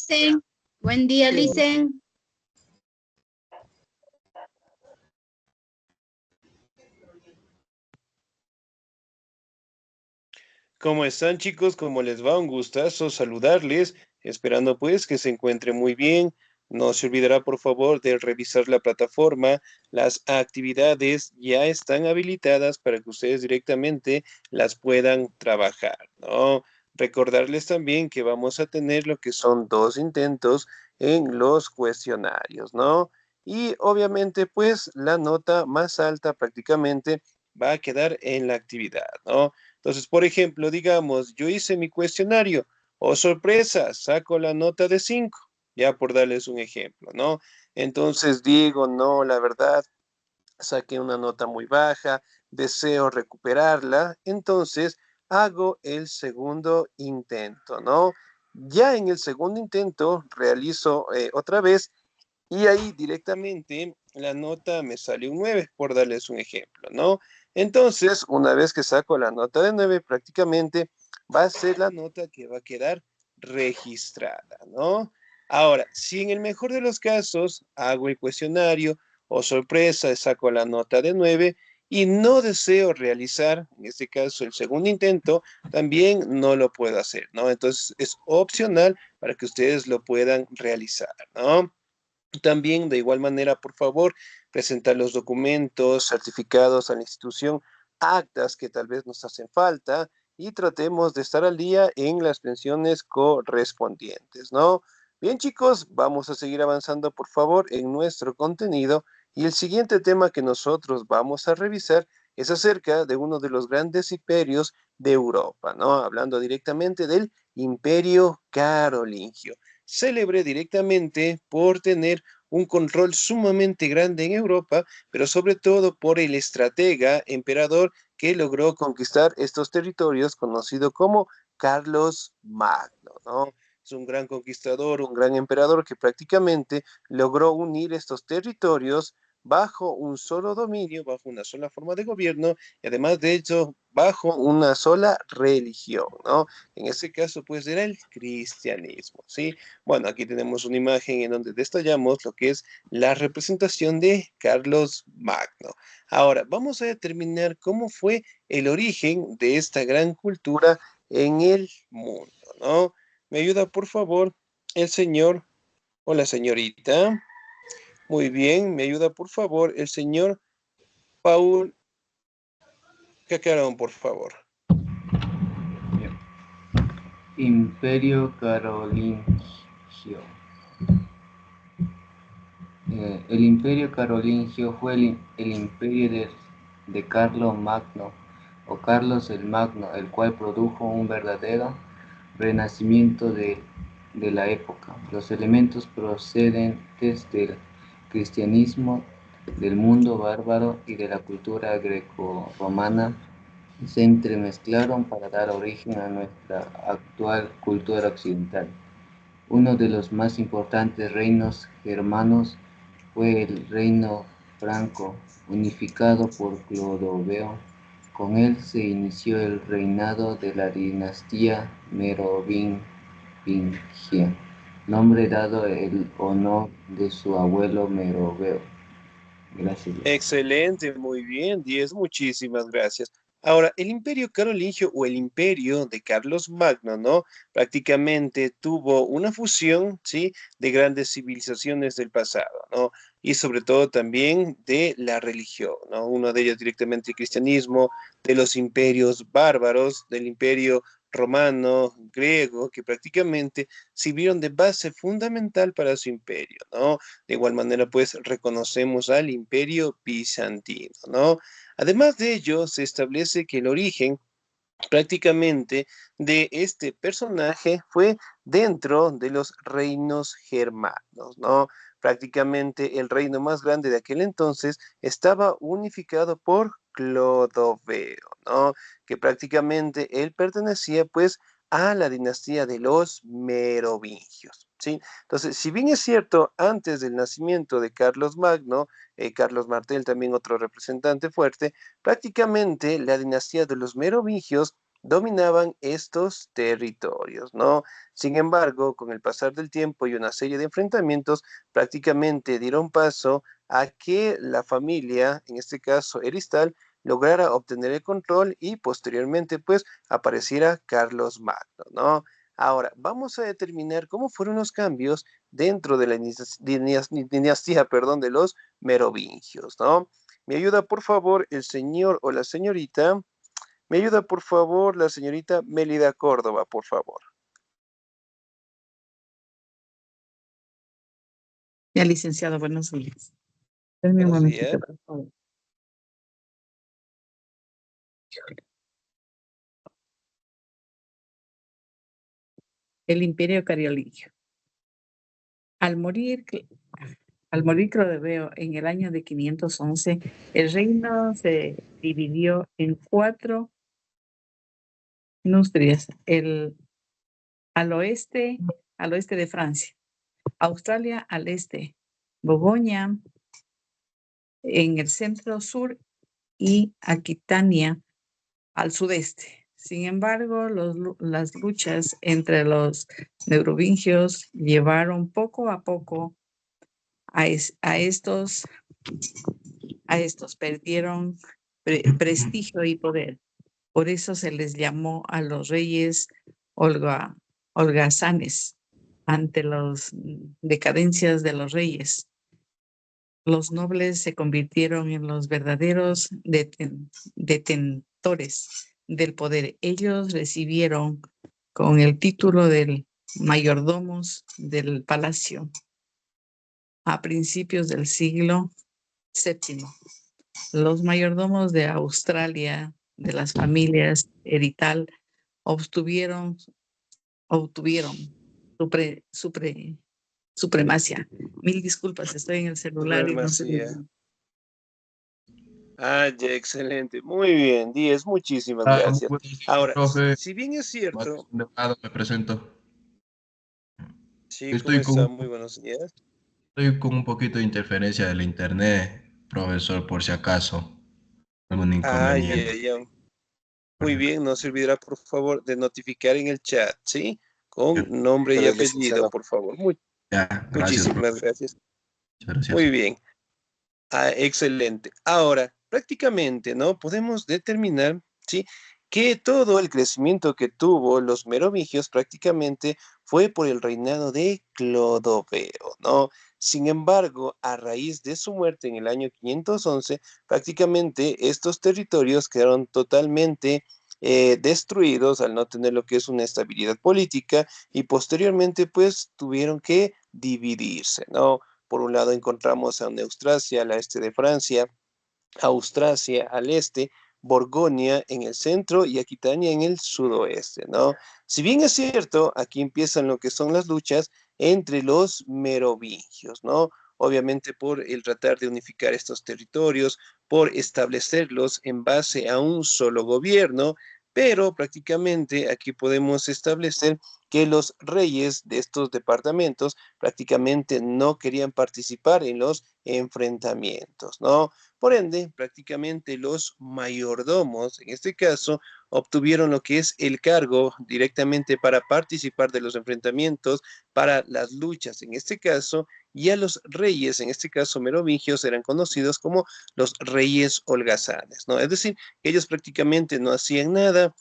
Licen. Buen día, Licen. ¿Cómo están, chicos? ¿Cómo les va? Un gustazo saludarles, esperando pues que se encuentren muy bien. No se olvidará, por favor, de revisar la plataforma. Las actividades ya están habilitadas para que ustedes directamente las puedan trabajar, ¿no? Recordarles también que vamos a tener lo que son 2 intentos en los cuestionarios, ¿no? Y obviamente, pues, la nota más alta prácticamente va a quedar en la actividad, ¿no? Entonces, por ejemplo, digamos, yo hice mi cuestionario, oh sorpresa, saco la nota de 5, ya por darles un ejemplo, ¿no? Entonces digo, no, la verdad, saqué una nota muy baja, deseo recuperarla, entonces hago el segundo intento, ¿no? Ya en el segundo intento realizo otra vez y ahí directamente la nota me sale un 9, por darles un ejemplo, ¿no? Entonces, una vez que saco la nota de 9, prácticamente va a ser la nota que va a quedar registrada, ¿no? Ahora, si en el mejor de los casos hago el cuestionario o sorpresa, saco la nota de 9 y no deseo realizar, en este caso, el segundo intento, también no lo puedo hacer, ¿no? Entonces, es opcional para que ustedes lo puedan realizar, ¿no? También, de igual manera, por favor, presentar los documentos, certificados a la institución, actas que tal vez nos hacen falta y tratemos de estar al día en las pensiones correspondientes, ¿no? Bien, chicos, vamos a seguir avanzando, por favor, en nuestro contenido y el siguiente tema que nosotros vamos a revisar es acerca de uno de los grandes imperios de Europa, ¿no? Hablando directamente del Imperio Carolingio, célebre directamente por tener un control sumamente grande en Europa, pero sobre todo por el estratega emperador que logró conquistar estos territorios, conocido como Carlos Magno, ¿no? Es un gran conquistador, un gran emperador que prácticamente logró unir estos territorios bajo un solo dominio, bajo una sola forma de gobierno y además de hecho bajo una sola religión, ¿no? En ese caso pues era el cristianismo, ¿sí? Bueno, aquí tenemos una imagen en donde detallamos lo que es la representación de Carlos Magno. Ahora, vamos a determinar cómo fue el origen de esta gran cultura en el mundo, ¿no? ¿Me ayuda, por favor, el señor o la señorita? Muy bien, ¿me ayuda, por favor, el señor Paul Cacarón, por favor? Bien. Imperio Carolingio. El Imperio Carolingio fue el imperio de Carlos Magno o Carlos el Magno, el cual produjo un verdadero renacimiento de la época. Los elementos procedentes del cristianismo, del mundo bárbaro y de la cultura greco-romana se entremezclaron para dar origen a nuestra actual cultura occidental. Uno de los más importantes reinos germanos fue el reino franco, unificado por Clodoveo. Con él se inició el reinado de la dinastía merovingia, nombre dado en honor de su abuelo Meroveo. Gracias. Excelente, muy bien, 10, muchísimas gracias. Ahora, el Imperio Carolingio o el Imperio de Carlos Magno, ¿no? Prácticamente tuvo una fusión, ¿sí? De grandes civilizaciones del pasado, ¿no? Y sobre todo también de la religión, ¿no? Uno de ellos directamente el cristianismo, de los imperios bárbaros, del Imperio romano, griego, que prácticamente sirvieron de base fundamental para su imperio, ¿no? De igual manera, pues reconocemos al Imperio Bizantino, ¿no? Además de ello, se establece que el origen prácticamente de este personaje fue dentro de los reinos germanos, ¿no? Prácticamente el reino más grande de aquel entonces estaba unificado por Clodoveo, ¿no? Que prácticamente él pertenecía pues a la dinastía de los merovingios, ¿sí? Entonces, si bien es cierto, antes del nacimiento de Carlos Magno, Carlos Martel, también otro representante fuerte, prácticamente la dinastía de los merovingios dominaban estos territorios, ¿no? Sin embargo, con el pasar del tiempo y una serie de enfrentamientos, prácticamente dieron paso a que la familia, en este caso Eristal, lograra obtener el control y posteriormente pues apareciera Carlos Magno, ¿no? Ahora, vamos a determinar cómo fueron los cambios dentro de la dinastía, perdón, de los merovingios, ¿no? Me ayuda, por favor, el señor o la señorita. Me ayuda, por favor, la señorita Mélida Córdoba, por favor. Ya, licenciado, buenos días. Denme un Buenos momentito, días. por favor. El Imperio Carolingio. Al morir, Clodoveo en el año de 511, el reino se dividió en 4 nustrias. Al oeste de Francia, Australia al este, Borgoña en el centro sur y Aquitania al sudeste. Sin embargo, las luchas entre los merovingios llevaron poco a poco a estos perdieron prestigio y poder. Por eso se les llamó a los reyes holgazanes ante las decadencias de los reyes. Los nobles se convirtieron en los verdaderos detentores del poder. Ellos recibieron con el título de mayordomos del palacio a principios del siglo VII. Los mayordomos de Australia, de las familias Erital, obtuvieron supremacia. Mil disculpas, estoy en el celular y no sé. Supremacía. Ah, ya, excelente. Muy bien, 10, muchísimas Muy gracias. buenos días, Ahora, profe. si bien es cierto, Delgado, me presento. sí, ¿cómo Estoy está? con, Muy buenos días. estoy con un poquito de interferencia del internet, profesor, por si acaso. Algún Ah, inconveniente. ya, ya. Muy bien, no se olvidará, por favor, de notificar en el chat, ¿sí? Con nombre y apellido, por favor. Ya, gracias, Muchísimas profe. gracias. Muchas gracias. Muy bien. Ah, excelente. Ahora, prácticamente, ¿no? Podemos determinar, ¿sí? Que todo el crecimiento que tuvo los merovingios prácticamente fue por el reinado de Clodoveo, ¿no? Sin embargo, a raíz de su muerte en el año 511, prácticamente estos territorios quedaron totalmente destruidos al no tener lo que es una estabilidad política y posteriormente pues tuvieron que dividirse, ¿no? Por un lado encontramos a Neustrasia al este de Francia, Austrasia al este, Borgoña en el centro y Aquitania en el sudoeste, ¿no? Si bien es cierto, aquí empiezan lo que son las luchas entre los merovingios, ¿no? Obviamente por el tratar de unificar estos territorios, por establecerlos en base a un solo gobierno, pero prácticamente aquí podemos establecer que los reyes de estos departamentos prácticamente no querían participar en los enfrentamientos, ¿no? Por ende, prácticamente los mayordomos, en este caso, obtuvieron lo que es el cargo directamente para participar de los enfrentamientos, para las luchas, en este caso, y a los reyes, en este caso merovingios, eran conocidos como los reyes holgazanes, ¿no? Es decir, ellos prácticamente no hacían nada,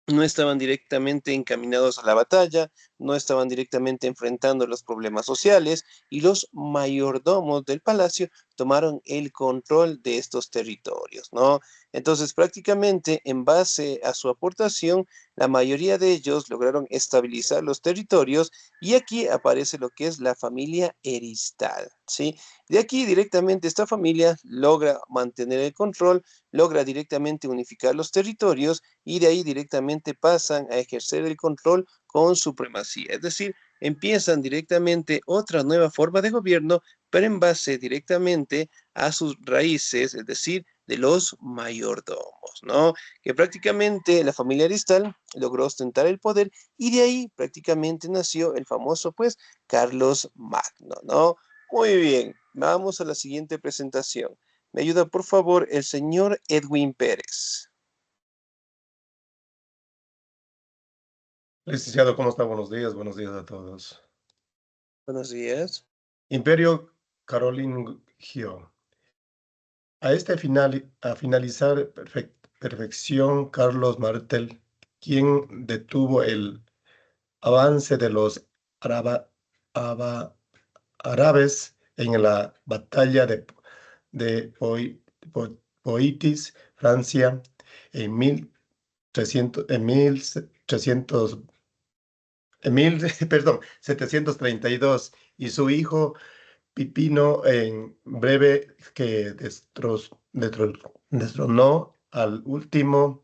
no estaban directamente encaminados a la batalla, no estaban directamente enfrentando los problemas sociales y los mayordomos del palacio tomaron el control de estos territorios, ¿no? Entonces, prácticamente en base a su aportación, la mayoría de ellos lograron estabilizar los territorios y aquí aparece lo que es la familia Eristal, ¿sí? De aquí directamente esta familia logra mantener el control, logra directamente unificar los territorios y de ahí directamente pasan a ejercer el control con supremacía. Es decir, empiezan directamente otra nueva forma de gobierno, pero en base directamente a sus raíces, es decir, de los mayordomos, ¿no? Que prácticamente la familia Aristal logró ostentar el poder y de ahí prácticamente nació el famoso, pues, Carlos Magno, ¿no? Muy bien, vamos a la siguiente presentación. Me ayuda, por favor, el señor Edwin Pérez. Licenciado, ¿cómo está? Buenos días a todos. Buenos días. Imperio carolingio. A finalizar perfección Carlos Martel, quien detuvo el avance de los aba- árabes en la batalla de Poitiers, Francia, en 1300, perdón, 732, y su hijo Pipino en breve que destronó al último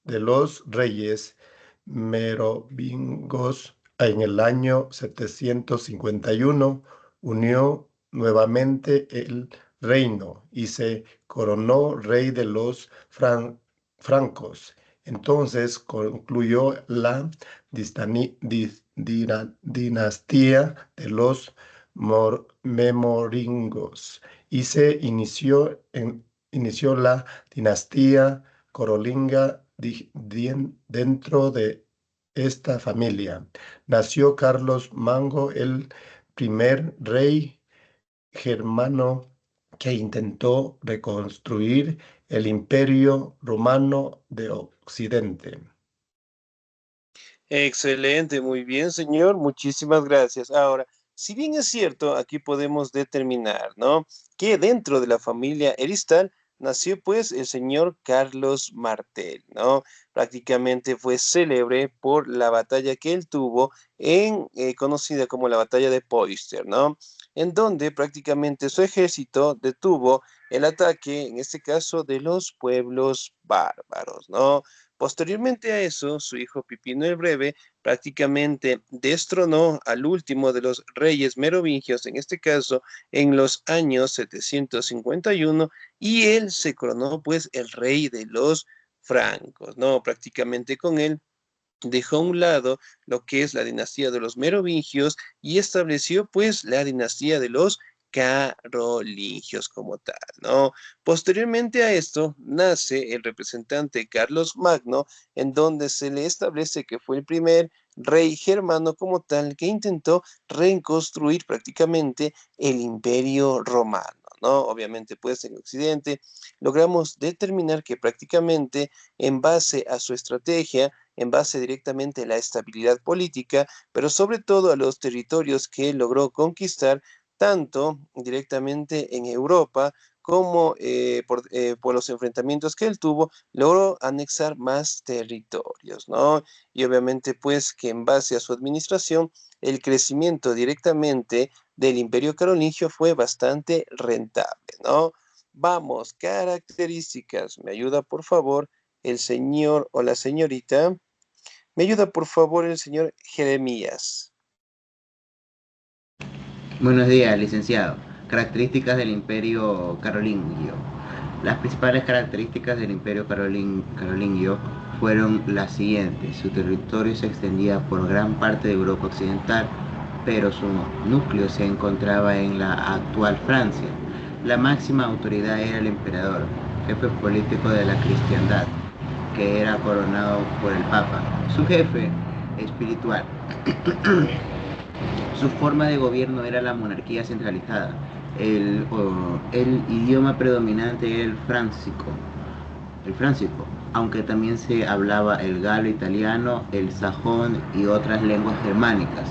de los reyes merovingios en el año 751, unió nuevamente el reino y se coronó rey de los francos. Entonces concluyó la dinastía de los memoringos y se inició la dinastía carolinga dentro de esta familia. Nació Carlos Mango, el primer rey germano que intentó reconstruir el Imperio Romano de Occidente. Excelente, muy bien, señor. Muchísimas gracias. Ahora, si bien es cierto, aquí podemos determinar, ¿no? Que dentro de la familia Eristal nació pues el señor Carlos Martel, ¿no? Prácticamente fue célebre por la batalla que él tuvo conocida como la batalla de Poitiers, ¿no? En donde prácticamente su ejército detuvo el ataque, en este caso, de los pueblos bárbaros, ¿no? Posteriormente a eso, su hijo Pipino el Breve prácticamente destronó al último de los reyes merovingios, en este caso en los años 751, y él se coronó pues el rey de los francos, ¿no? Prácticamente con él dejó a un lado lo que es la dinastía de los merovingios y estableció pues la dinastía de los carolingios como tal, ¿no? Posteriormente a esto nace el representante Carlos Magno, en donde se le establece que fue el primer rey germano como tal que intentó reconstruir prácticamente el imperio romano, ¿no? Obviamente pues en Occidente logramos determinar que prácticamente en base a su estrategia, en base directamente a la estabilidad política, pero sobre todo a los territorios que logró conquistar, tanto directamente en Europa como por los enfrentamientos que él tuvo, logró anexar más territorios, ¿no? Y obviamente pues que en base a su administración, el crecimiento directamente del Imperio Carolingio fue bastante rentable, ¿no? Vamos, características. ¿Me ayuda, por favor, el señor o la señorita? ¿Me ayuda, por favor, el señor Jeremías? Buenos días, licenciado. Características del Imperio Carolingio. Las principales características del Imperio Carolingio fueron las siguientes. Su territorio se extendía por gran parte de Europa Occidental, pero su núcleo se encontraba en la actual Francia. La máxima autoridad era el emperador, jefe político de la cristiandad, que era coronado por el Papa. Su jefe espiritual. Su forma de gobierno era la monarquía centralizada. El idioma predominante era el fráncico, aunque también se hablaba el galo italiano, el sajón y otras lenguas germánicas.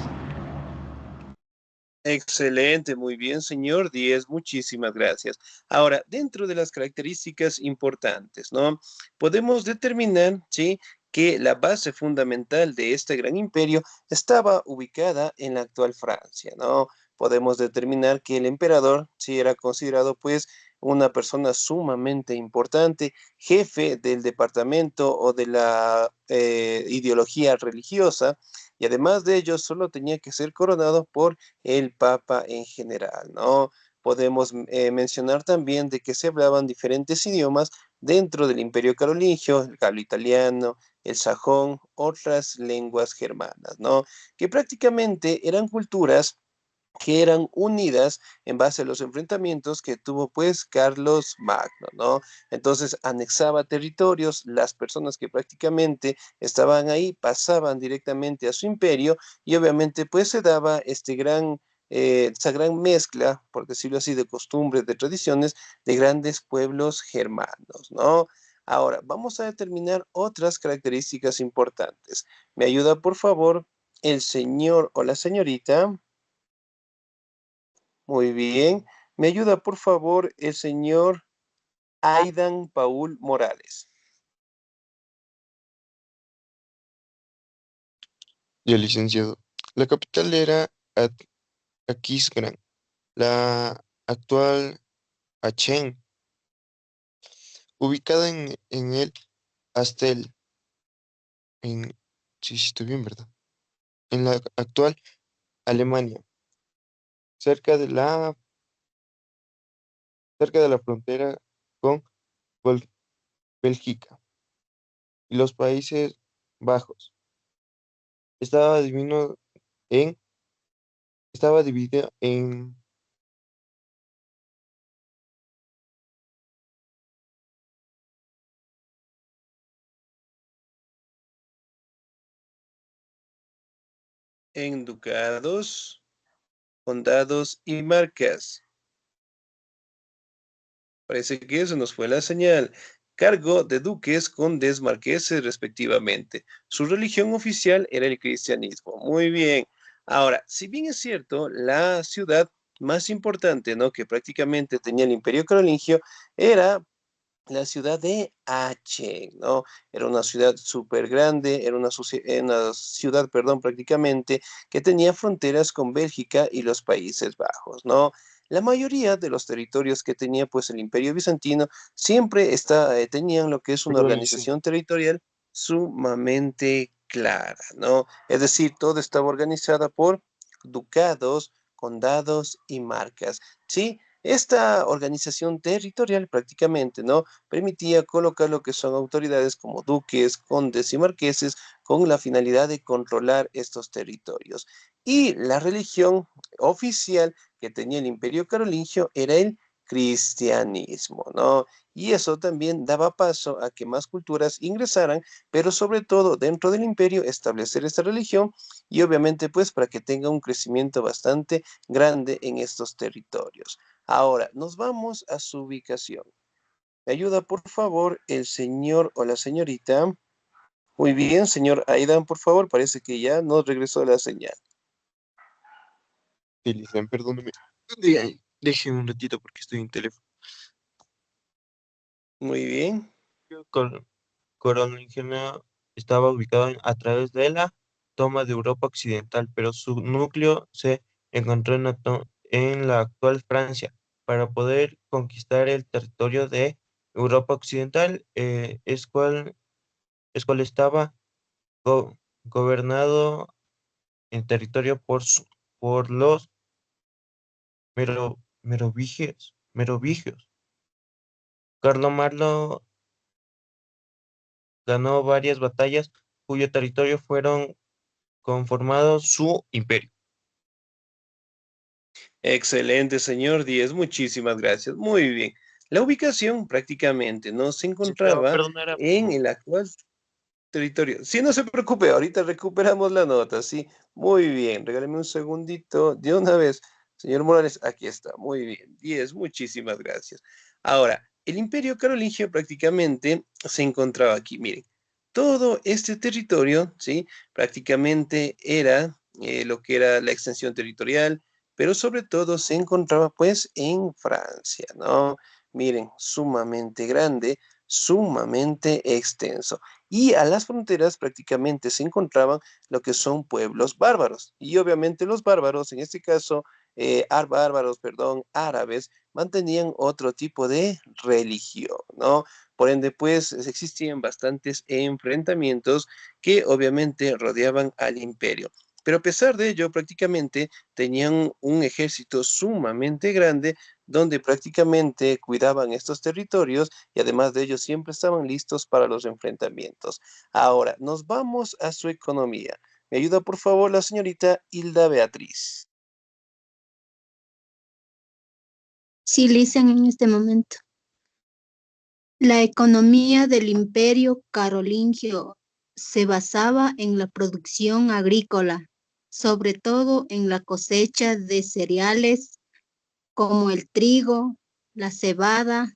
Excelente, muy bien, señor 10, muchísimas gracias. Ahora, dentro de las características importantes, ¿no? Podemos determinar, ¿sí? Que la base fundamental de este gran imperio estaba ubicada en la actual Francia, ¿no? Podemos determinar que el emperador, sí, era considerado, pues, una persona sumamente importante, jefe del departamento o de la ideología religiosa, y además de ello, solo tenía que ser coronado por el Papa en general, ¿no? Podemos mencionar también de que se hablaban diferentes idiomas dentro del Imperio Carolingio, el galo italiano, el sajón, otras lenguas germanas, ¿no? Que prácticamente eran culturas que eran unidas en base a los enfrentamientos que tuvo pues Carlos Magno, ¿no? Entonces anexaba territorios, las personas que prácticamente estaban ahí pasaban directamente a su imperio y obviamente pues se daba esa gran mezcla, por decirlo así, de costumbres, de tradiciones de grandes pueblos germanos, ¿no? Ahora, vamos a determinar otras características importantes. ¿Me ayuda, por favor, el señor o la señorita? Muy bien. ¿Me ayuda, por favor, el señor Aidan Paul Morales? Ya, licenciado. La capital era Aquisgrán, la actual Achén, ubicada en el Astel, en, sí, sí, estoy bien, ¿verdad? En la actual Alemania, cerca de la, cerca de la frontera con Bol- Bélgica y los Países Bajos. Estaba dividido en, estaba dividido en, En ducados, condados y marcas. Parece que eso nos fue la señal. Cargo de duques, condes, marqueses, respectivamente. Su religión oficial era el cristianismo. Muy bien. Ahora, si bien es cierto, la ciudad más importante, ¿no? Que prácticamente tenía el Imperio Carolingio era la ciudad de Aachen, ¿no? Era una ciudad súper grande, era una ciudad, perdón, prácticamente, que tenía fronteras con Bélgica y los Países Bajos, ¿no? La mayoría de los territorios que tenía, pues, el Imperio Bizantino siempre tenían lo que es una perdón, licenciado. organización territorial sumamente clara, ¿no? Es decir, todo estaba organizada por ducados, condados y marcas, ¿sí? Esta organización territorial prácticamente, ¿no? Permitía colocar lo que son autoridades como duques, condes y marqueses con la finalidad de controlar estos territorios. Y la religión oficial que tenía el Imperio Carolingio era el cristianismo, ¿no? Y eso también daba paso a que más culturas ingresaran, pero sobre todo dentro del imperio establecer esta religión y obviamente pues para que tenga un crecimiento bastante grande en estos territorios. Ahora, nos vamos a su ubicación. ¿Me ayuda, por favor, el señor o la señorita? Muy bien, señor Aidan, por favor, parece que ya nos regresó la señal. Sí, licenciado, perdóneme. Déjeme un ratito porque estoy en teléfono. Muy bien. Corolingio estaba ubicado a través de la toma de Europa Occidental, pero su núcleo se encontró en la actual Francia. Para poder conquistar el territorio de Europa Occidental, es cual estaba gobernado en territorio por los merovingios. Carlomagno ganó varias batallas cuyo territorio fueron conformado su imperio. Excelente, señor Díez, muchísimas gracias. Muy bien. La ubicación prácticamente no se Sí, pero encontraba perdón, era en el actual territorio. Sí, no se preocupe, ahorita recuperamos la nota, sí. Muy bien, regáleme un segundito de una vez. Señor Morales, aquí está. Muy bien. 10, muchísimas gracias. Ahora, el Imperio Carolingio prácticamente se encontraba aquí. Miren, todo este territorio, ¿sí? Prácticamente era lo que era la extensión territorial, pero sobre todo se encontraba pues en Francia, ¿no? Miren, sumamente grande, sumamente extenso. Y a las fronteras prácticamente se encontraban lo que son pueblos bárbaros. Y obviamente los bárbaros, en este caso, perdón, árabes, mantenían otro tipo de religión, ¿no? Por ende, pues existían bastantes enfrentamientos que obviamente rodeaban al imperio. Pero a pesar de ello, prácticamente tenían un ejército sumamente grande donde prácticamente cuidaban estos territorios y además de ello siempre estaban listos para los enfrentamientos. Ahora, nos vamos a su economía. ¿Me ayuda por favor la señorita Hilda Beatriz? Sí, listen en este momento. La economía del Imperio Carolingio se basaba en la producción agrícola, sobre todo en la cosecha de cereales como el trigo, la cebada,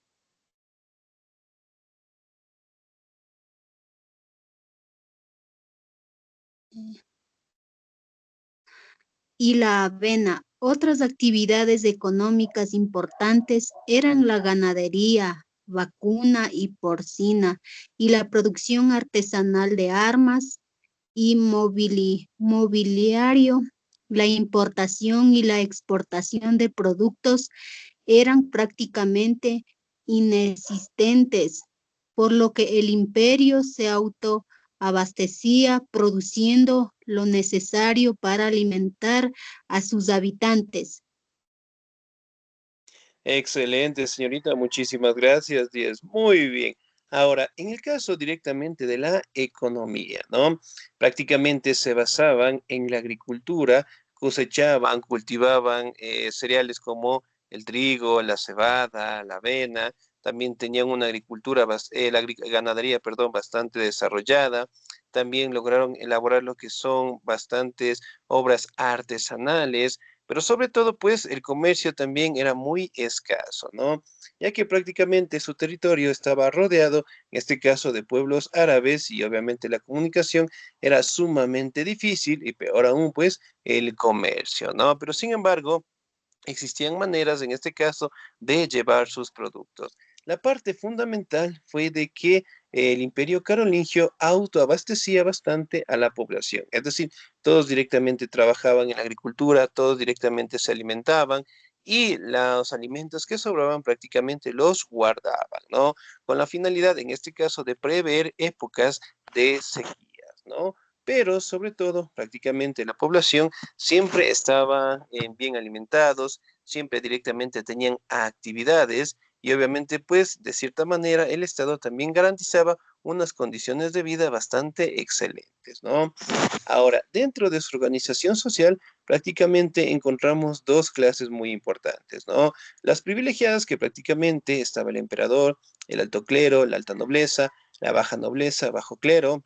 y la avena. Otras actividades económicas importantes eran la ganadería vacuna y porcina y la producción artesanal de armas y mobiliario. La importación y la exportación de productos eran prácticamente inexistentes, por lo que el imperio se autoabastecía produciendo lo necesario para alimentar a sus habitantes. Excelente, señorita, muchísimas gracias, 10. Muy bien. Ahora, en el caso directamente de la economía, ¿no? Prácticamente se basaban en la agricultura, cosechaban, cultivaban cereales como el trigo, la cebada, la avena, también tenían una agricultura, ganadería, perdón, bastante desarrollada, también lograron elaborar lo que son bastantes obras artesanales, pero sobre todo, pues, el comercio también era muy escaso, ¿no? Ya que prácticamente su territorio estaba rodeado, en este caso, de pueblos árabes y obviamente la comunicación era sumamente difícil y peor aún, pues, el comercio, ¿no? Pero sin embargo, existían maneras, en este caso, de llevar sus productos. La parte fundamental fue de que el imperio carolingio autoabastecía bastante a la población, es decir, todos directamente trabajaban en la agricultura, todos directamente se alimentaban y los alimentos que sobraban prácticamente los guardaban, ¿no? Con la finalidad, en este caso, de prever épocas de sequías, ¿no? Pero sobre todo, prácticamente la población siempre estaban bien alimentados, siempre directamente tenían actividades y obviamente pues de cierta manera el Estado también garantizaba unas condiciones de vida bastante excelentes, ¿no? Ahora, dentro de su organización social prácticamente encontramos dos clases muy importantes, ¿no? Las privilegiadas, que prácticamente estaba el emperador, el alto clero, la alta nobleza, la baja nobleza, bajo clero.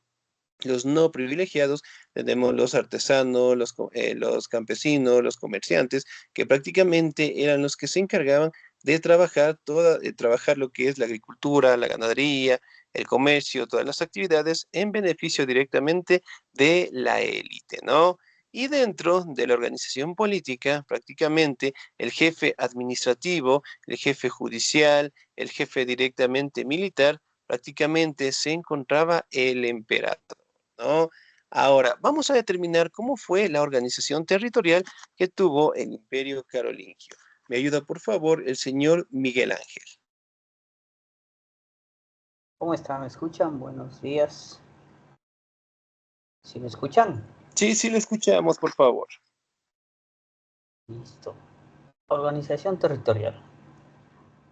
Los no privilegiados, tenemos los artesanos, los campesinos, los comerciantes, que prácticamente eran los que se encargaban de trabajar lo que es la agricultura, la ganadería, el comercio, todas las actividades en beneficio directamente de la élite, ¿no? Y dentro de la organización política, prácticamente el jefe administrativo, el jefe judicial, el jefe directamente militar, prácticamente se encontraba el emperador, ¿no? Ahora, vamos a determinar cómo fue la organización territorial que tuvo el Imperio Carolingio. Me ayuda, por favor, el señor Miguel Ángel. ¿Cómo están? ¿Me escuchan? Buenos días. ¿Sí me escuchan? Sí, sí, le escuchamos, por favor. Listo. Organización territorial.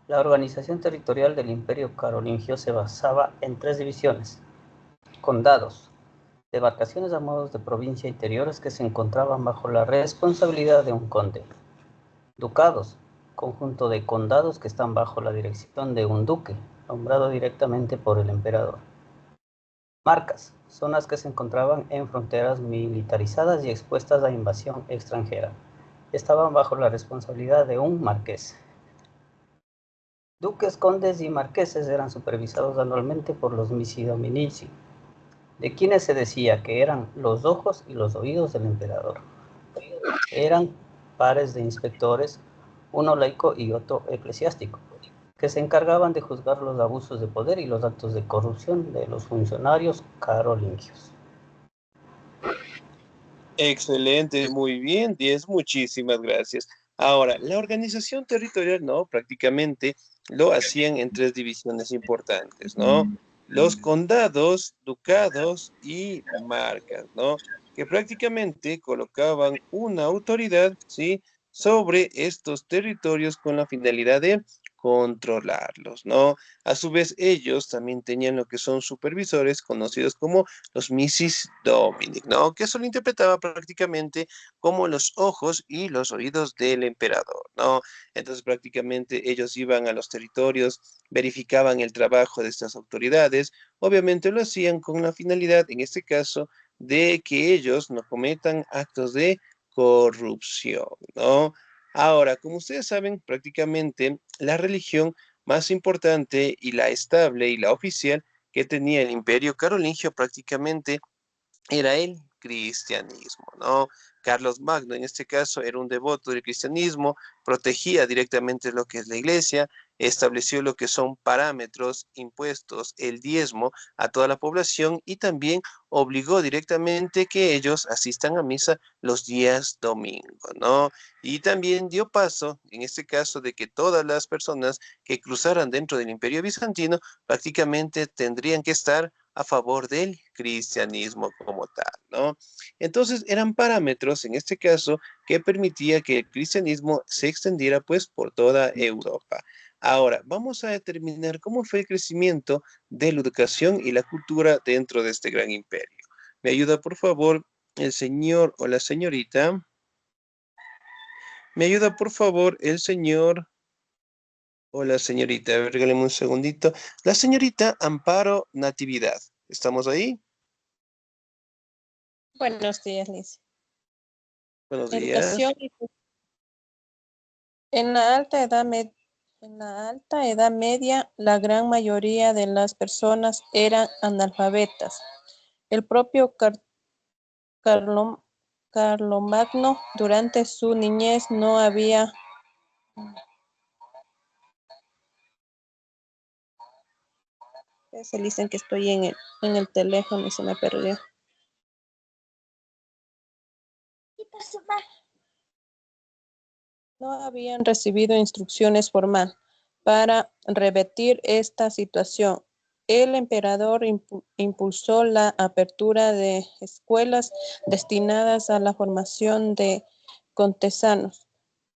La organización territorial del Imperio Carolingio se basaba en tres divisiones: condados, demarcaciones a modos de provincia interiores que se encontraban bajo la responsabilidad de un conde; ducados, conjunto de condados que están bajo la dirección de un duque, nombrado directamente por el emperador; marcas, zonas que se encontraban en fronteras militarizadas y expuestas a invasión extranjera, estaban bajo la responsabilidad de un marqués. Duques, condes y marqueses eran supervisados anualmente por los missi dominici, de quienes se decía que eran los ojos y los oídos del emperador. Eran pares de inspectores, uno laico y otro eclesiástico, que se encargaban de juzgar los abusos de poder y los actos de corrupción de los funcionarios carolingios. Excelente, muy bien, 10, muchísimas gracias. Ahora, la organización territorial, ¿no? Prácticamente lo hacían en tres divisiones importantes, ¿no? Los condados, ducados y marcas, ¿no? Que prácticamente colocaban una autoridad, ¿sí? Sobre estos territorios con la finalidad de controlarlos, ¿no? A su vez, ellos también tenían lo que son supervisores conocidos como los missis domini, ¿no? Que eso lo interpretaba prácticamente como los ojos y los oídos del emperador, ¿no? Entonces, prácticamente ellos iban a los territorios, verificaban el trabajo de estas autoridades, obviamente lo hacían con la finalidad, en este caso, de que ellos no cometan actos de corrupción, ¿no? Ahora, como ustedes saben, prácticamente la religión más importante y la estable y la oficial que tenía el Imperio Carolingio prácticamente era el cristianismo, ¿no? Carlos Magno, en este caso, era un devoto del cristianismo, protegía directamente lo que es la iglesia, estableció lo que son parámetros, impuestos, el diezmo a toda la población y también obligó directamente que ellos asistan a misa los días domingos, ¿no? Y también dio paso, en este caso, de que todas las personas que cruzaran dentro del Imperio Bizantino prácticamente tendrían que estar a favor del cristianismo como tal, ¿no? Entonces eran parámetros, en este caso, que permitía que el cristianismo se extendiera pues por toda Europa. Ahora, vamos a determinar cómo fue el crecimiento de la educación y la cultura dentro de este gran imperio. ¿Me ayuda, por favor, el señor o la señorita? ¿Me ayuda, por favor, el señor o la señorita? A ver, regáleme un segundito. La señorita Amparo Natividad. ¿Estamos ahí? Buenos días, Liz. Buenos días. Educación en la alta edad en la alta edad media, la gran mayoría de las personas eran analfabetas. El propio Carlo- Carlomagno durante su niñez no había se dicen que estoy en el teléfono y se me perdió. No habían recibido instrucciones formales para revertir esta situación. El emperador impulsó la apertura de escuelas destinadas a la formación de cortesanos,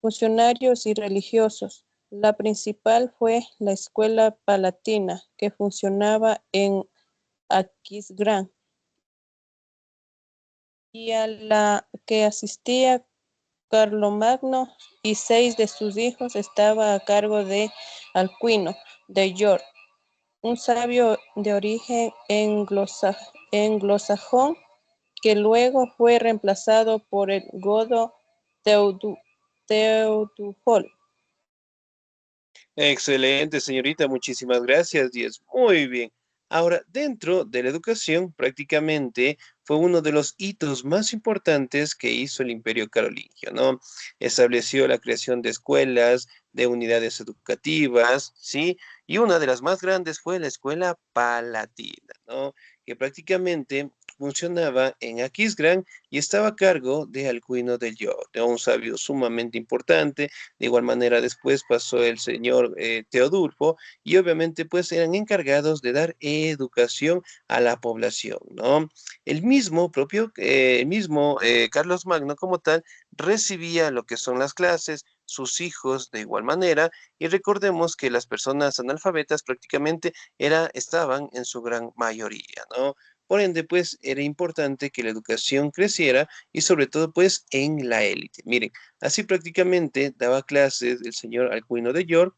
funcionarios y religiosos. La principal fue la Escuela Palatina, que funcionaba en Aquisgrán, y a la que asistía Carlomagno y 6 de sus hijos estaba a cargo de Alcuino de York, un sabio de origen anglosajón que luego fue reemplazado por el godo Teodufol. Excelente, señorita, muchísimas gracias, y es muy bien. Ahora, dentro de la educación, prácticamente fue uno de los hitos más importantes que hizo el Imperio Carolingio, ¿no? Estableció la creación de escuelas, de unidades educativas, ¿sí? Y una de las más grandes fue la Escuela Palatina, ¿no? Que prácticamente funcionaba en Aquisgrán y estaba a cargo de Alcuino de York, de un sabio sumamente importante. De igual manera, después pasó el señor Teodulfo y obviamente pues eran encargados de dar educación a la población, ¿no? El mismo Carlos Magno como tal recibía lo que son las clases, sus hijos de igual manera, y recordemos que las personas analfabetas prácticamente estaban en su gran mayoría, ¿no? Por ende, pues era importante que la educación creciera y sobre todo pues en la élite. Miren, así prácticamente daba clases el señor Alcuino de York,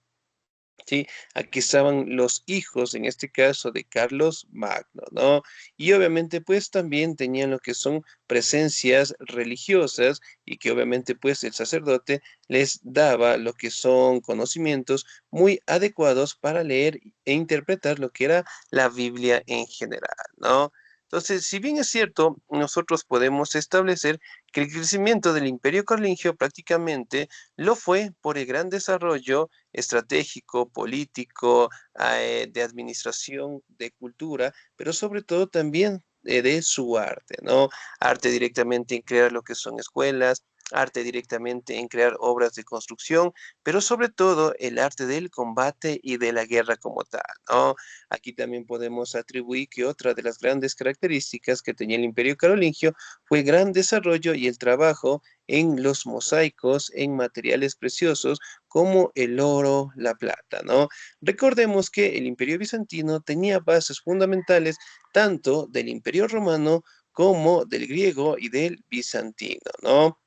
¿sí? Aquí estaban los hijos, en este caso, de Carlos Magno, ¿no? Y obviamente, pues también tenían lo que son presencias religiosas y que obviamente, pues el sacerdote les daba lo que son conocimientos muy adecuados para leer e interpretar lo que era la Biblia en general, ¿no? Entonces, si bien es cierto, nosotros podemos establecer que el crecimiento del Imperio Carolingio prácticamente lo fue por el gran desarrollo estratégico, político, de administración, de cultura, pero sobre todo también de su arte, ¿no? Arte directamente en crear lo que son escuelas, arte directamente en crear obras de construcción, pero sobre todo el arte del combate y de la guerra como tal, ¿no? Aquí también podemos atribuir que otra de las grandes características que tenía el Imperio Carolingio fue el gran desarrollo y el trabajo en los mosaicos, en materiales preciosos como el oro, la plata, ¿no? Recordemos que el Imperio Bizantino tenía bases fundamentales tanto del Imperio Romano como del griego y del bizantino, ¿no?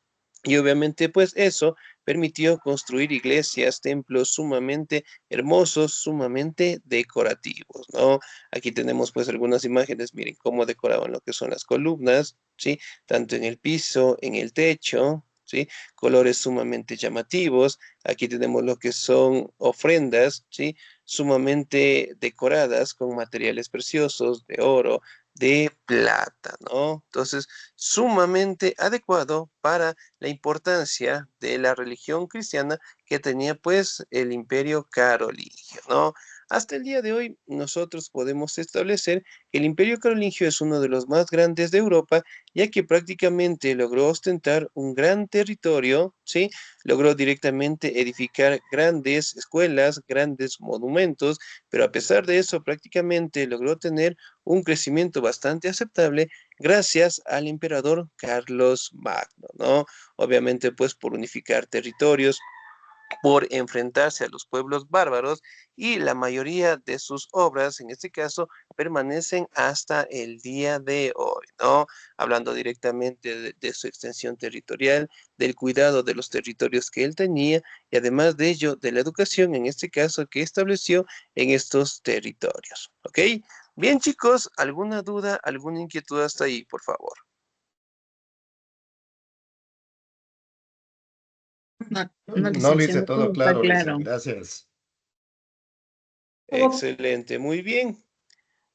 Y obviamente, pues eso permitió construir iglesias, templos sumamente hermosos, sumamente decorativos, ¿no? Aquí tenemos pues algunas imágenes, miren cómo decoraban lo que son las columnas, ¿sí? Tanto en el piso, en el techo, ¿sí? Colores sumamente llamativos. Aquí tenemos lo que son ofrendas, ¿sí? Sumamente decoradas con materiales preciosos de oro, de plata, ¿no? Entonces, sumamente adecuado para la importancia de la religión cristiana que tenía pues el Imperio Carolingio, ¿no? Hasta el día de hoy nosotros podemos establecer que el Imperio Carolingio es uno de los más grandes de Europa, ya que prácticamente logró ostentar un gran territorio, ¿sí? Logró directamente edificar grandes escuelas, grandes monumentos, pero a pesar de eso prácticamente logró tener un crecimiento bastante aceptable gracias al emperador Carlos Magno, ¿no? Obviamente, pues por unificar territorios, por enfrentarse a los pueblos bárbaros y la mayoría de sus obras, en este caso, permanecen hasta el día de hoy, ¿no? Hablando directamente de su extensión territorial, del cuidado de los territorios que él tenía y además de ello, de la educación, en este caso, que estableció en estos territorios, ¿ok? Bien, chicos, ¿alguna duda, alguna inquietud hasta ahí, por favor? No, no, No, lo hice licenciado, todo todo está claro, Lisa. claro. Gracias. Excelente, muy bien.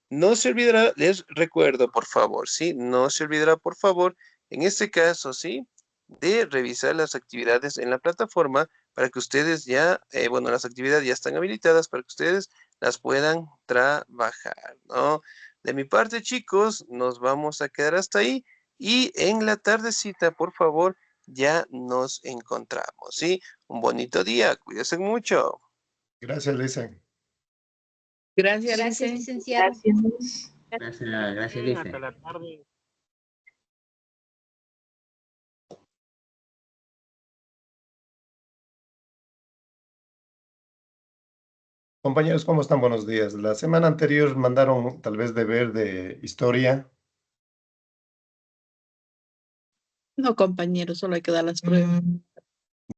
No se olvidará, les recuerdo, por favor, ¿sí? No se olvidará, por favor, en este caso, ¿sí? De revisar las actividades en la plataforma para que ustedes ya, bueno, las actividades ya están habilitadas para que ustedes las puedan trabajar, ¿no? De mi parte, chicos, nos vamos a quedar hasta ahí y en la tardecita, por favor, ya nos encontramos, ¿sí? Un bonito día, cuídense mucho. Gracias, Lisa. Gracias, Gracias, Lice. licenciado. Gracias, Lice. Compañeros, ¿cómo están? Buenos días. La semana anterior mandaron tal vez deber de historia. No, compañero, solo hay que dar las pruebas.